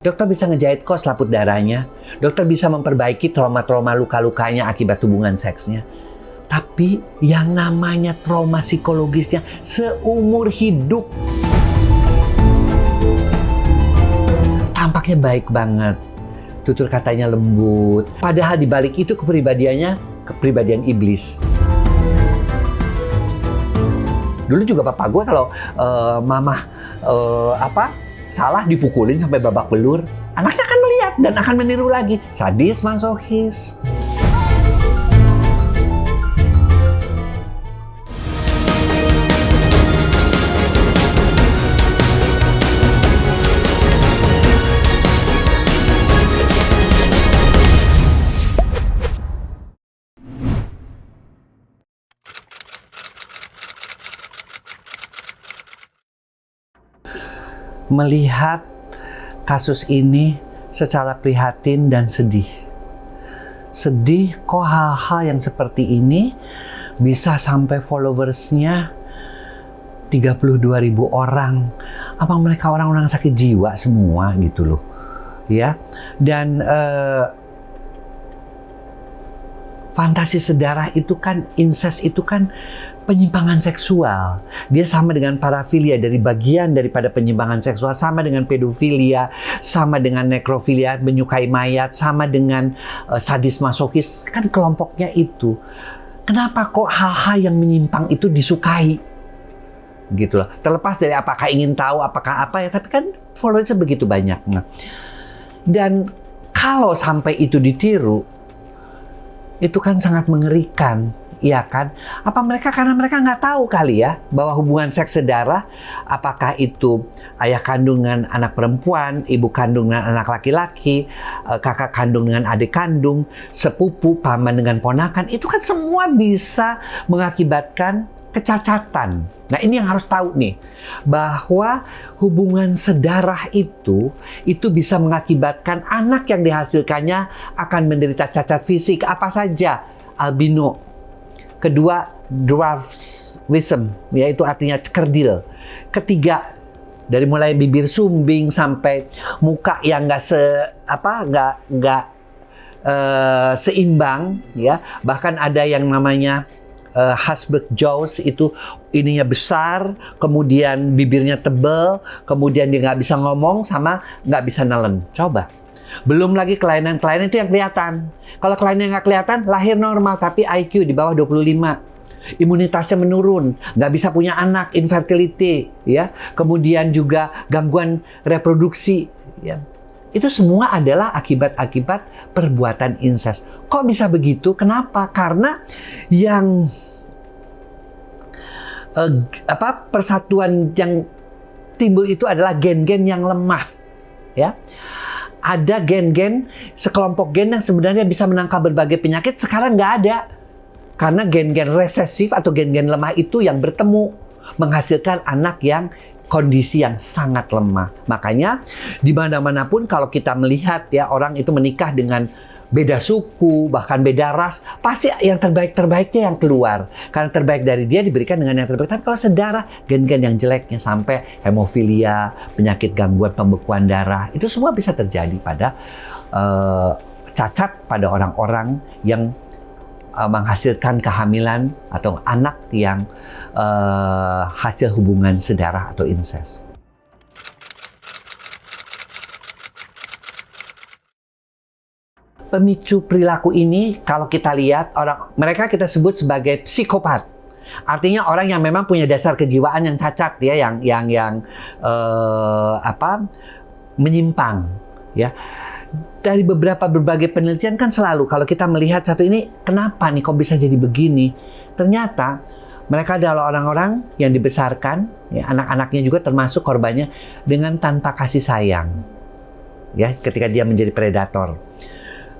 Dokter bisa ngejahit kok selaput darahnya. Dokter bisa memperbaiki trauma-trauma luka-lukanya akibat hubungan seksnya. Tapi yang namanya trauma psikologisnya seumur hidup. Tampaknya baik banget. Tutur katanya lembut. Padahal dibalik itu kepribadian iblis. Dulu juga bapak gue kalau salah dipukulin sampai babak belur, anaknya akan melihat dan akan meniru lagi. Sadis, masochis. Melihat kasus ini secara prihatin dan sedih. Sedih kok hal-hal yang seperti ini bisa sampai followersnya 32.000 orang. Apa mereka orang-orang sakit jiwa semua gitu loh. Ya. Dan fantasi sedarah itu kan, incest itu kan penyimpangan seksual. Dia sama dengan parafilia, dari bagian daripada penyimpangan seksual, sama dengan pedofilia, sama dengan nekrofilia, menyukai mayat, sama dengan sadis masokis. Kan kelompoknya itu. Kenapa kok hal-hal yang menyimpang itu disukai? Gitu loh. Terlepas dari apakah ingin tahu, apakah apa ya, tapi kan followersnya begitu banyak. Nah, dan kalau sampai itu ditiru, itu kan sangat mengerikan. Iya kan? Apa karena mereka nggak tahu kali ya bahwa hubungan seks sedarah, apakah itu ayah kandung dengan anak perempuan, ibu kandung dengan anak laki-laki, kakak kandung dengan adik kandung, sepupu, paman dengan ponakan, itu kan semua bisa mengakibatkan kecacatan. Nah, ini yang harus tahu nih, bahwa hubungan sedarah itu bisa mengakibatkan anak yang dihasilkannya akan menderita cacat fisik apa saja, albino. Kedua, dwarfism, yaitu artinya kerdil. Ketiga, dari mulai bibir sumbing sampai muka yang nggak seimbang, ya. Bahkan ada yang namanya Husberg jaws, itu ininya besar, kemudian bibirnya tebal, kemudian dia nggak bisa ngomong sama nggak bisa nelen. Coba. Belum lagi kelainan-kelainan itu yang kelihatan. Kalau kelainan nggak kelihatan, lahir normal, tapi IQ di bawah 25. Imunitasnya menurun, nggak bisa punya anak, infertility, ya. Kemudian juga gangguan reproduksi, ya. Itu semua adalah akibat-akibat perbuatan incest. Kok bisa begitu? Kenapa? Karena yang persatuan yang timbul itu adalah gen-gen yang lemah, ya. Ada gen-gen, sekelompok gen yang sebenarnya bisa menangkal berbagai penyakit, sekarang nggak ada. Karena gen-gen resesif atau gen-gen lemah itu yang bertemu, menghasilkan anak yang kondisi yang sangat lemah. Makanya di mana-mana pun kalau kita melihat ya orang itu menikah dengan beda suku, bahkan beda ras, pasti yang terbaik-terbaiknya yang keluar. Karena terbaik dari dia diberikan dengan yang terbaik. Tapi kalau sedarah, gen-gen yang jeleknya sampai hemofilia, penyakit gangguan pembekuan darah, itu semua bisa terjadi pada cacat pada orang-orang yang menghasilkan kehamilan atau anak yang hasil hubungan sedarah atau incest. Pemicu perilaku ini kalau kita lihat mereka kita sebut sebagai psikopat. Artinya orang yang memang punya dasar kejiwaan yang cacat ya, yang menyimpang ya. Dari berbagai penelitian kan selalu kalau kita melihat satu ini, kenapa nih kok bisa jadi begini? Ternyata mereka adalah orang-orang yang dibesarkan, ya, anak-anaknya juga termasuk korbannya, dengan tanpa kasih sayang. Ya, ketika dia menjadi predator.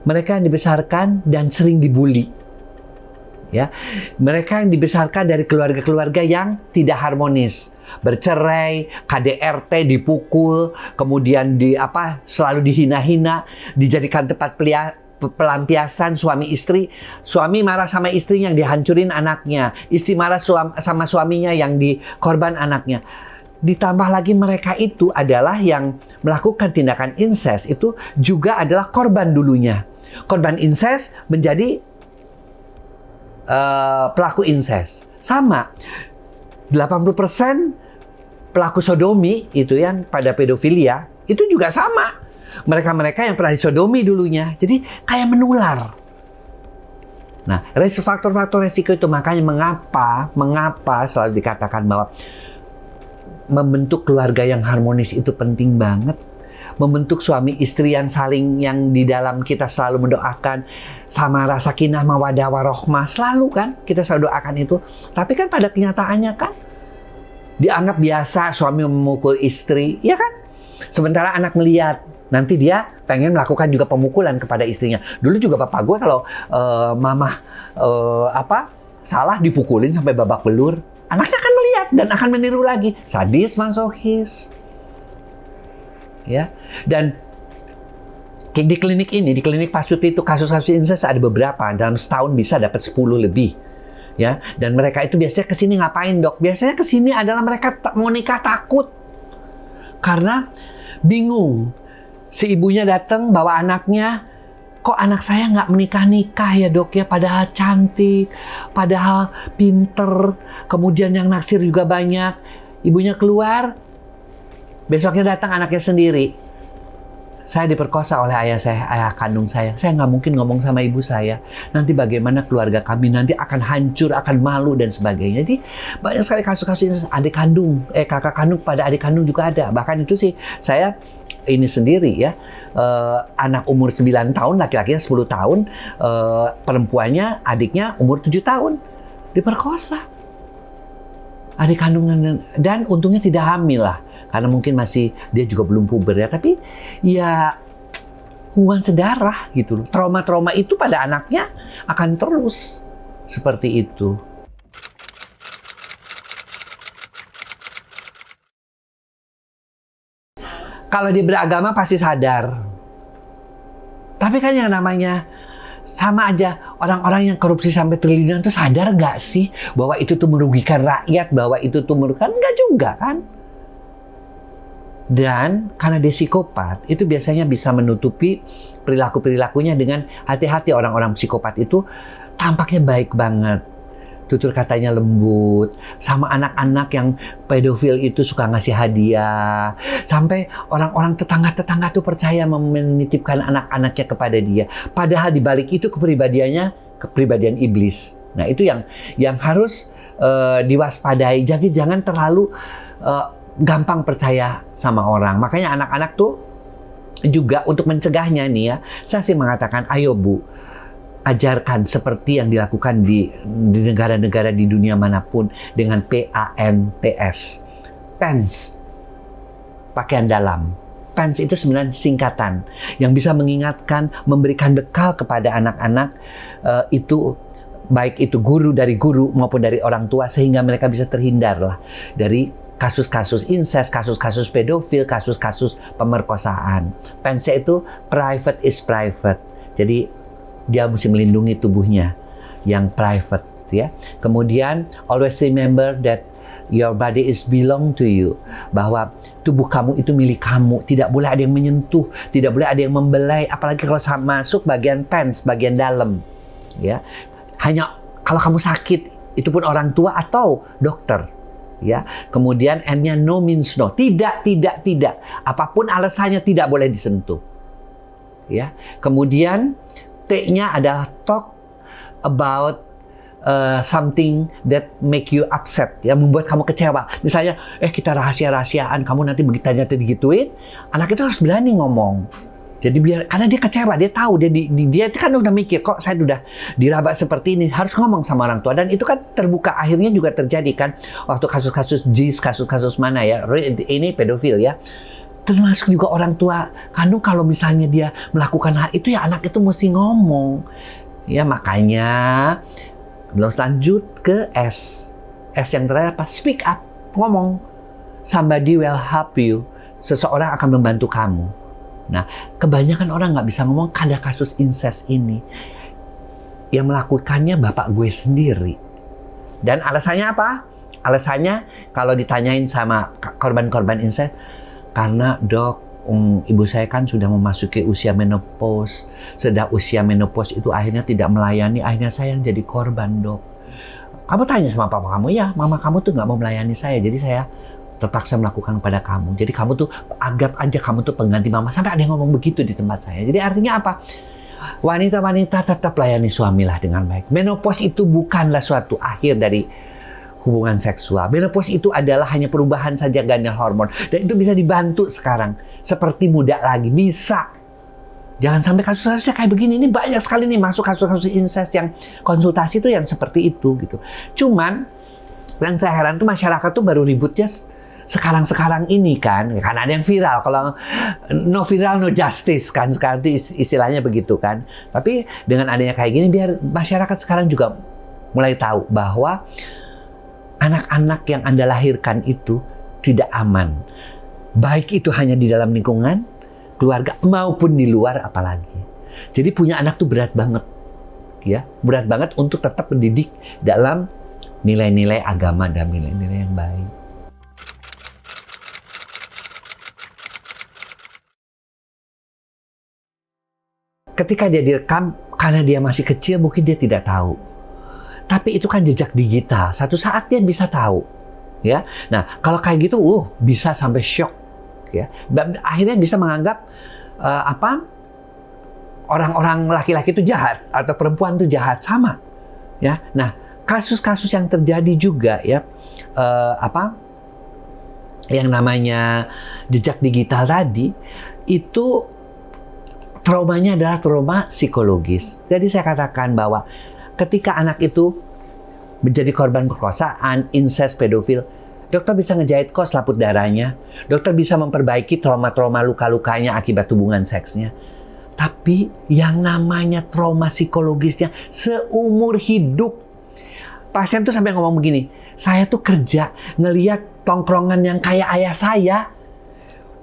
Mereka yang dibesarkan dan sering dibully. Ya, mereka yang dibesarkan dari keluarga-keluarga yang tidak harmonis, bercerai, KDRT, dipukul, kemudian selalu dihina-hina, dijadikan tempat pelampiasan suami istri. Suami marah sama istrinya yang dihancurin anaknya, istri marah sama suaminya yang dikorban anaknya. ditambah lagi mereka itu adalah yang melakukan tindakan incest itu juga adalah korban dulunya. Korban incest menjadi pelaku incest. Sama, 80% pelaku sodomi itu yang pada pedofilia itu juga sama. Mereka-mereka yang pernah disodomi dulunya. Jadi kayak menular. Nah, faktor-faktor resiko itu makanya mengapa selalu dikatakan bahwa membentuk keluarga yang harmonis itu penting banget. Membentuk suami istri yang di dalam kita selalu mendoakan sama rasa kinah mawaddah warohmah, selalu kan kita selalu doakan itu. Tapi kan pada kenyataannya kan dianggap biasa suami memukul istri, ya kan? Sementara anak melihat, nanti dia pengen melakukan juga pemukulan kepada istrinya. Dulu juga bapak gue kalau salah dipukulin sampai babak belur. Anaknya akan melihat dan akan meniru lagi. Sadis, masochis. Ya. Dan di klinik ini, di klinik Pasuti itu kasus-kasus incest ada beberapa. Dalam setahun bisa dapat 10 lebih. Ya. Dan mereka itu biasanya kesini ngapain, Dok? Biasanya kesini adalah mereka mau nikah takut. Karena bingung. Si ibunya datang bawa anaknya. Kok anak saya nggak menikah-nikah ya, Dok ya? Padahal cantik, padahal pinter, kemudian yang naksir juga banyak. Ibunya keluar, besoknya datang anaknya sendiri. Saya diperkosa oleh ayah kandung saya. Saya nggak mungkin ngomong sama ibu saya. Nanti bagaimana keluarga kami, nanti akan hancur, akan malu dan sebagainya. Jadi banyak sekali kasus-kasus adik kandung, kakak kandung pada adik kandung juga ada. Bahkan itu sih saya ini sendiri ya, anak umur 9 tahun, laki-lakinya 10 tahun, perempuannya, adiknya umur 7 tahun, diperkosa. Adik kandung dan untungnya tidak hamil lah, karena mungkin masih, dia juga belum puber ya, tapi ya hubungan sedarah gitu loh. Trauma-trauma itu pada anaknya akan terus seperti itu. Kalau dia beragama pasti sadar. Tapi kan yang namanya sama aja, orang-orang yang korupsi sampai triliunan tuh sadar nggak sih bahwa itu tuh merugikan rakyat, bahwa itu tuh merugikan? Nggak juga kan? Dan karena dia psikopat, itu biasanya bisa menutupi perilaku-perilakunya dengan hati-hati. Orang-orang psikopat itu tampaknya baik banget. Tutur katanya lembut, sama anak-anak yang pedofil itu suka ngasih hadiah, sampai orang-orang tetangga-tetangga tuh percaya menitipkan anak-anaknya kepada dia. Padahal di balik itu kepribadian iblis. Nah itu yang harus diwaspadai. Jadi jangan terlalu gampang percaya sama orang. Makanya anak-anak tuh juga untuk mencegahnya nih ya, saya sih mengatakan ayo Bu, ajarkan seperti yang dilakukan di negara-negara di dunia manapun dengan PANTS. PANTS, pakaian dalam. PANTS itu sebenarnya singkatan yang bisa mengingatkan, memberikan bekal kepada anak-anak itu, baik itu dari guru maupun dari orang tua, sehingga mereka bisa terhindar lah dari kasus-kasus incest, kasus-kasus pedofil, kasus-kasus pemerkosaan. PANTS itu private is private. Jadi dia mesti melindungi tubuhnya yang private ya. Kemudian always remember that your body is belong to you, bahwa tubuh kamu itu milik kamu, tidak boleh ada yang menyentuh, tidak boleh ada yang membelai, apalagi kalau masuk bagian pants, bagian dalam ya. Hanya kalau kamu sakit, itu pun orang tua atau dokter ya. Kemudian N-nya no means no, tidak, apapun alasannya tidak boleh disentuh ya. Kemudian T-nya adalah talk about something that make you upset, yang membuat kamu kecewa. Misalnya, kita rahasia-rahasiaan, kamu nanti ternyata digituin, anak itu harus berani ngomong. Jadi karena dia kecewa, dia tahu, dia kan udah mikir, kok saya udah diraba seperti ini, harus ngomong sama orang tua. Dan itu kan terbuka, akhirnya juga terjadi kan, waktu kasus-kasus JIS, kasus-kasus mana ya, ini pedofil ya. Termasuk juga orang tua kandung, kalau misalnya dia melakukan hal itu ya anak itu mesti ngomong ya. Makanya lanjut ke S yang terakhir apa? Speak up, ngomong. Somebody will help you, seseorang akan membantu kamu. Nah kebanyakan orang nggak bisa ngomong. Ada kasus incest ini yang melakukannya bapak gue sendiri, dan alasannya apa? Alasannya kalau ditanyain sama korban-korban incest, karena dok, ibu saya kan sudah memasuki usia menopause. Sudah usia menopause itu akhirnya tidak melayani, akhirnya saya yang jadi korban dok. Kamu tanya sama papa kamu, ya mama kamu tuh nggak mau melayani saya, jadi saya terpaksa melakukan pada kamu. Jadi kamu tuh anggap aja kamu tuh pengganti mama. Sampai ada yang ngomong begitu di tempat saya. Jadi artinya apa? Wanita-wanita tetap layani suamilah dengan baik. Menopause itu bukanlah suatu akhir dari hubungan seksual. Menopause itu adalah hanya perubahan saja ganda hormon. Dan itu bisa dibantu sekarang. Seperti muda lagi. Bisa. Jangan sampai kasus-kasusnya kayak begini. Ini banyak sekali nih masuk kasus-kasus incest yang konsultasi itu yang seperti itu gitu. Cuman yang saya heran tuh masyarakat tuh baru ributnya sekarang ini kan. Karena ada yang viral. Kalau no viral no justice kan. Sekarang itu istilahnya begitu kan. Tapi dengan adanya kayak gini biar masyarakat sekarang juga mulai tahu bahwa anak-anak yang Anda lahirkan itu tidak aman. Baik itu hanya di dalam lingkungan keluarga maupun di luar apalagi. Jadi punya anak tuh berat banget. Ya, berat banget untuk tetap mendidik dalam nilai-nilai agama dan nilai-nilai yang baik. Ketika dia direkam, karena dia masih kecil mungkin dia tidak tahu. Tapi itu kan jejak digital. Satu saat dia bisa tahu, ya. Nah, kalau kayak gitu, bisa sampai shock, ya. Dan akhirnya bisa menganggap orang-orang laki-laki itu jahat atau perempuan itu jahat sama, ya. Nah, kasus-kasus yang terjadi juga, ya, yang namanya jejak digital tadi itu traumanya adalah trauma psikologis. Jadi saya katakan bahwa ketika anak itu menjadi korban perkosaan, incest, pedofil, dokter bisa ngejahit kok selaput darahnya. Dokter bisa memperbaiki trauma-trauma luka-lukanya akibat hubungan seksnya. Tapi yang namanya trauma psikologisnya seumur hidup. Pasien tuh sampai ngomong begini, saya tuh kerja ngelihat tongkrongan yang kayak ayah saya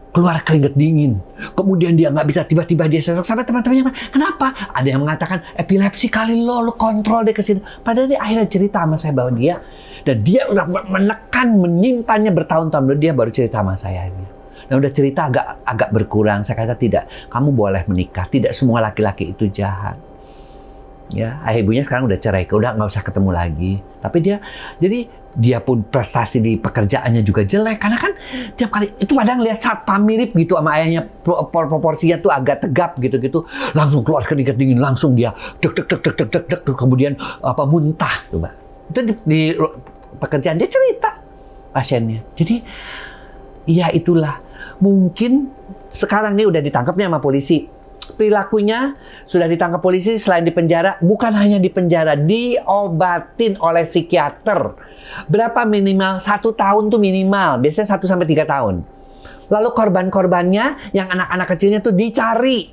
keluar keringet dingin. Kemudian dia nggak bisa, tiba-tiba dia sesak. Sampai teman-temannya, kenapa? Ada yang mengatakan, epilepsi kali lo kontrol deh ke sini. Padahal dia akhirnya cerita sama saya bahwa dia, dan dia udah menekan, menyimpannya bertahun-tahun. Dia baru cerita sama saya ini. Dan udah cerita agak berkurang. Saya kata tidak, kamu boleh menikah. Tidak semua laki-laki itu jahat. Ya, ayah ibunya sekarang udah cerai, udah nggak usah ketemu lagi. Tapi dia pun prestasi di pekerjaannya juga jelek karena kan tiap kali itu padahal lihat satpam mirip gitu sama ayahnya, proporsinya tuh agak tegap gitu-gitu, langsung keluar keringat dingin, langsung dia dek kemudian muntah coba. Itu di pekerjaan dia cerita pasiennya. Jadi ya itulah, mungkin sekarang nih udah ditangkap nih sama polisi. Perilakunya sudah ditangkap polisi, selain di penjara, bukan hanya di penjara, diobatin oleh psikiater. Berapa minimal? 1 tahun tuh minimal, biasanya 1-3 tahun. Lalu korban-korbannya, yang anak-anak kecilnya tuh dicari.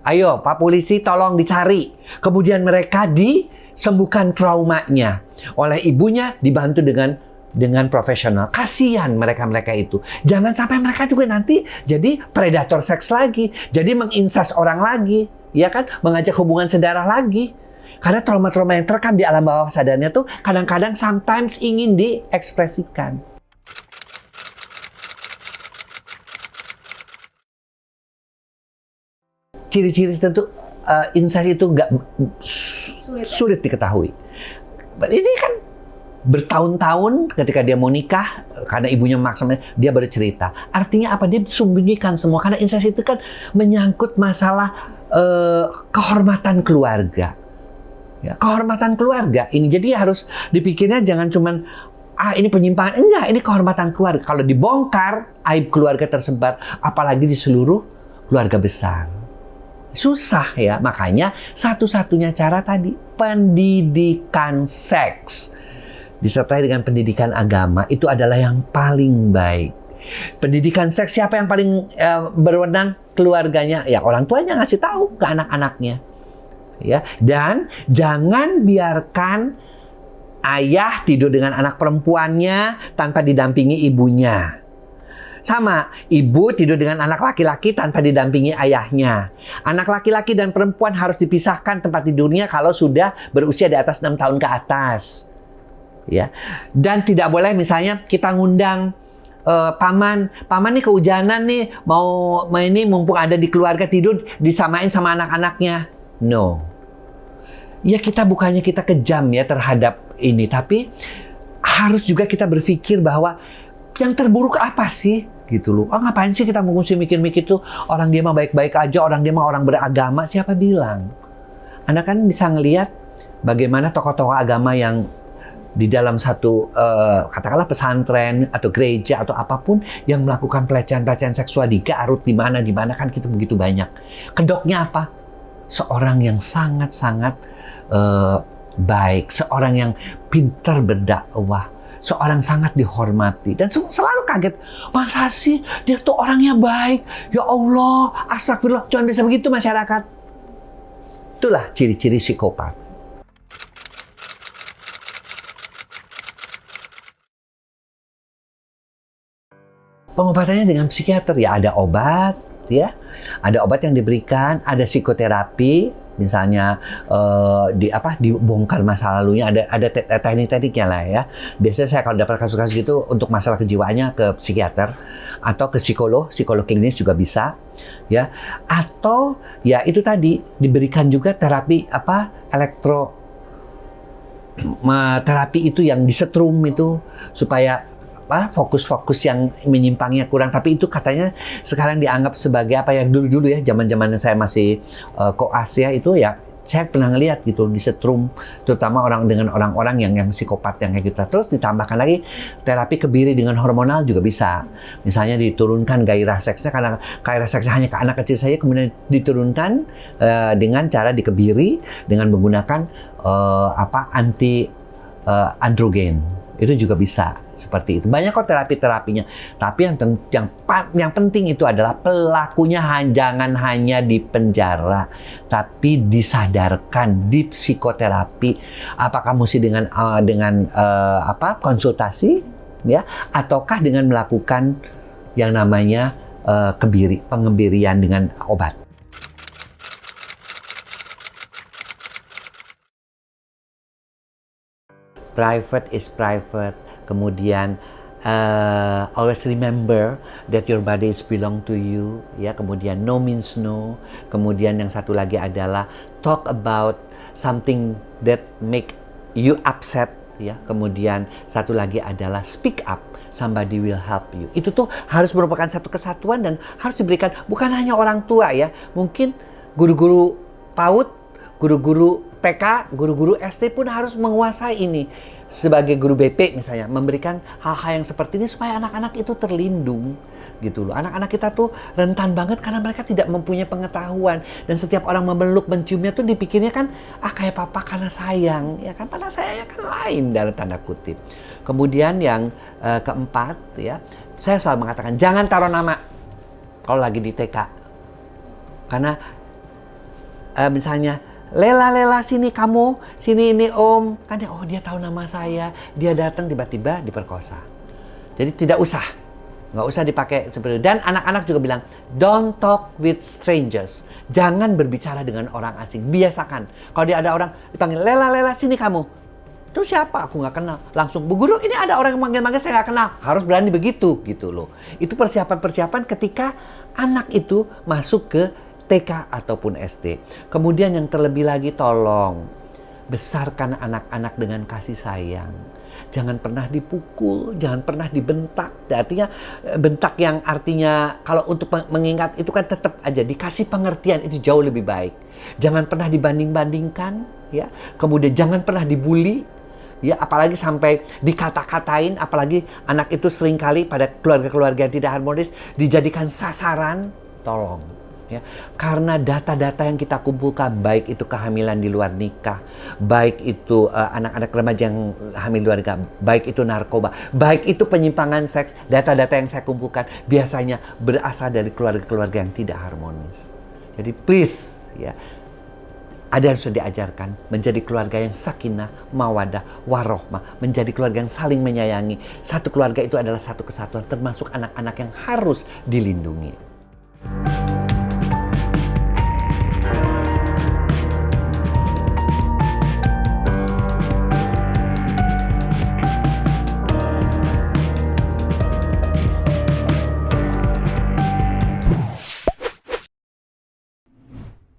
Ayo Pak Polisi tolong dicari. Kemudian mereka disembuhkan traumanya. Oleh ibunya dibantu dengan profesional. Kasihan mereka itu. Jangan sampai mereka juga nanti jadi predator seks lagi. Jadi menginsest orang lagi. Ya kan? Mengajak hubungan sedarah lagi. Karena trauma-trauma yang terekam di alam bawah sadarnya tuh kadang-kadang sometimes ingin diekspresikan. Ciri-ciri tentu incest itu nggak sulit diketahui. Ini kan bertahun-tahun ketika dia mau nikah, karena ibunya memaksa, dia baru cerita. Artinya apa? Dia sembunyikan semua. Karena incest itu kan menyangkut masalah kehormatan keluarga. Ya, kehormatan keluarga ini. Jadi harus dipikirnya jangan cuman, ini penyimpangan. Enggak, ini kehormatan keluarga. Kalau dibongkar, aib keluarga tersebar. Apalagi di seluruh keluarga besar. Susah ya. Makanya satu-satunya cara tadi, pendidikan seks disertai dengan pendidikan agama itu adalah yang paling baik. Pendidikan seks siapa yang paling berwenang? Keluarganya, ya orang tuanya ngasih tahu ke anak-anaknya. Ya, dan jangan biarkan ayah tidur dengan anak perempuannya tanpa didampingi ibunya. Sama, ibu tidur dengan anak laki-laki tanpa didampingi ayahnya. Anak laki-laki dan perempuan harus dipisahkan tempat tidurnya kalau sudah berusia di atas 6 tahun ke atas. ya. Dan tidak boleh misalnya kita ngundang paman nih kehujanan nih, mau ini mumpung ada di keluarga tidur disamain sama anak-anaknya. No. Ya kita bukannya kita kejam ya terhadap ini, tapi harus juga kita berpikir bahwa yang terburuk apa sih? Gitu loh. Ngapain sih kita mesti mikir-mikir tuh, orang dia mah baik-baik aja, orang dia mah orang beragama, siapa bilang? Anda kan bisa ngelihat bagaimana tokoh-tokoh agama yang di dalam satu katakanlah pesantren atau gereja atau apapun yang melakukan pelecehan seksual di Garut, di mana kan kita begitu banyak. Kedoknya apa? Seorang yang sangat-sangat baik, seorang yang pintar berdakwah, seorang sangat dihormati, dan selalu kaget, masa sih dia tuh orangnya baik, ya Allah, astagfirullah, cuma bisa begitu masyarakat. Itulah ciri-ciri psikopat. Pengobatannya dengan psikiater, ya ada obat, ya ada obat yang diberikan, ada psikoterapi, misalnya dibongkar masa lalunya, ada teknik-tekniknya lah ya. Biasanya saya kalau dapat kasus-kasus gitu untuk masalah kejiwaannya ke psikiater atau ke psikolog klinis juga bisa, ya. Atau ya itu tadi diberikan juga terapi terapi itu yang disetrum itu supaya fokus-fokus yang menyimpangnya kurang, tapi itu katanya sekarang dianggap sebagai yang dulu-dulu ya, zaman-zaman saya masih koas ya, itu ya saya pernah ngeliat gitu disetrum, terutama dengan orang-orang yang psikopat yang kayak gitu. Terus ditambahkan lagi terapi kebiri dengan hormonal juga bisa, misalnya diturunkan gairah seksnya, karena gairah seksnya hanya ke anak kecil saja, kemudian diturunkan dengan cara dikebiri dengan menggunakan anti androgen. Itu juga bisa seperti itu. Banyak kok terapinya. Tapi yang penting itu adalah pelakunya jangan hanya di penjara, tapi disadarkan di psikoterapi. Apakah mesti dengan konsultasi, ya, ataukah dengan melakukan yang namanya pengebirian dengan obat. Private is private. Kemudian always remember that your body is belong to you. Ya, kemudian no means no. Kemudian yang satu lagi adalah talk about something that make you upset. Ya, kemudian satu lagi adalah speak up. Somebody will help you. Itu tuh harus merupakan satu kesatuan dan harus diberikan bukan hanya orang tua ya. Mungkin guru-guru PAUD, guru-guru TK, guru-guru SD pun harus menguasai ini. Sebagai guru BP misalnya, memberikan hal-hal yang seperti ini supaya anak-anak itu terlindung gitu loh. Anak-anak kita tuh rentan banget karena mereka tidak mempunyai pengetahuan, dan setiap orang memeluk, menciumnya tuh dipikirnya kan kayak papa karena sayang, ya kan, padahal sayangnya kan lain dalam tanda kutip. Kemudian yang keempat ya, saya selalu mengatakan jangan taruh nama kalau lagi di TK. Karena misalnya Lela sini kamu, sini ini om. Kan dia tahu nama saya. Dia datang tiba-tiba diperkosa. Jadi nggak usah dipakai seperti itu. Dan anak-anak juga bilang, don't talk with strangers. Jangan berbicara dengan orang asing. Biasakan. Kalau dia ada orang dipanggil, Lela sini kamu. Itu siapa? Aku nggak kenal. Langsung, Bu Guru ini ada orang yang manggil-manggil saya nggak kenal. Harus berani begitu gitu loh. Itu persiapan-persiapan ketika anak itu masuk ke TK ataupun SD. Kemudian yang terlebih lagi, tolong besarkan anak-anak dengan kasih sayang. Jangan pernah dipukul, jangan pernah dibentak. Artinya bentak yang artinya kalau untuk mengingat itu kan tetap aja dikasih pengertian, itu jauh lebih baik. Jangan pernah dibanding-bandingkan, ya. Kemudian jangan pernah dibully, ya, apalagi sampai dikata-katain, apalagi anak itu seringkali pada keluarga-keluarga yang tidak harmonis dijadikan sasaran. Tolong. Ya, karena data-data yang kita kumpulkan, baik itu kehamilan di luar nikah, baik itu anak-anak remaja yang hamil di luar nikah, baik itu narkoba, baik itu penyimpangan seks, data-data yang saya kumpulkan biasanya berasal dari keluarga-keluarga yang tidak harmonis. Jadi please, ya, ada yang sudah diajarkan menjadi keluarga yang sakinah, mawadah, warohmah, menjadi keluarga yang saling menyayangi. Satu keluarga itu adalah satu kesatuan, termasuk anak-anak yang harus dilindungi.